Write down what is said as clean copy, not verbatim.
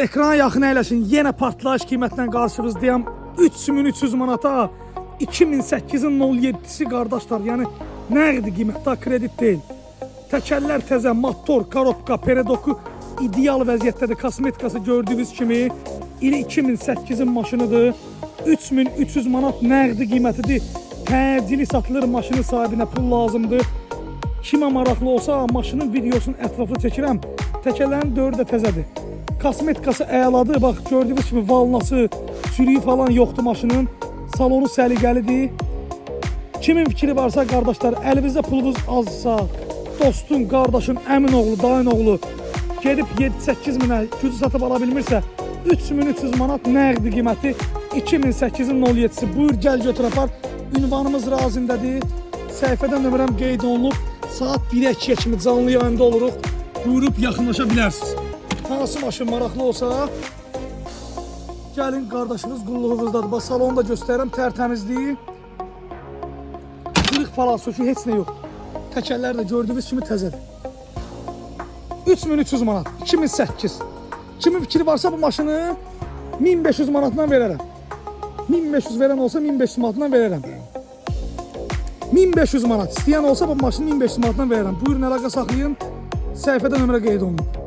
Ekrana yaxın əyləşin, yenə partlayış qiymətlə qarşınızdayım. 3300 manata 2008-in 07-si qardaşlar, yəni nəqdi qiymətdə, kredit deyil. Təkərlər təzə, motor, korobka, peredoku ideal vəziyyətdədir. Kosmetikası gördüyünüz kimi ili 2008-in maşınıdır. 3300 manat nəqdi qiymətidir. Təcili satılır, maşının sahibinə pul lazımdır. Kimə maraqlı olsa maşının videosunun ətraflı çəkirəm. Təkərlərin dördü də təzədir. Kosmetikası əladır. Bax, gördüyünüz kimi valnası, sürüyü falan yoxdur maşının. Salonu səliqəlidir. Kimin fikri varsa qardaşlar, əlinizdə pulunuz azsa, dostun, qardaşın, əmin oğlu, dayın oğlu gedib 7-8 minə gücü satıb ala bilmirsə, 3300 manat nəqdi qiyməti 2008-in 07-si. Buyur, gəl götür apar. Ünvanımız razindədir. Səhifədən nömrəm qeyd olunub. Saat 1-2-yə kimi canlı yayında oluruq. Buyurub yaxınlaşa bilərsiniz. Hansı maşın maraqlı olsa gəlin, qardaşınız qulluğunuzdadır. Bax, salonu da göstərirəm, tərtəmizliyi. Qırıq falan, sökü, heç nə yox. Təkərlər də gördüyünüz kimi təzədir. 3300 manat, 2008. Kimin fikri varsa bu maşını 1500 manatdan verərəm. 1500 verən olsa 1500 manatdan verərəm. 1500 manat istəyən olsa bu maşını 1500 manatdan verərəm. Buyurun, əlaqə saxlayın. Səhifədə nömrə qeyd olunub.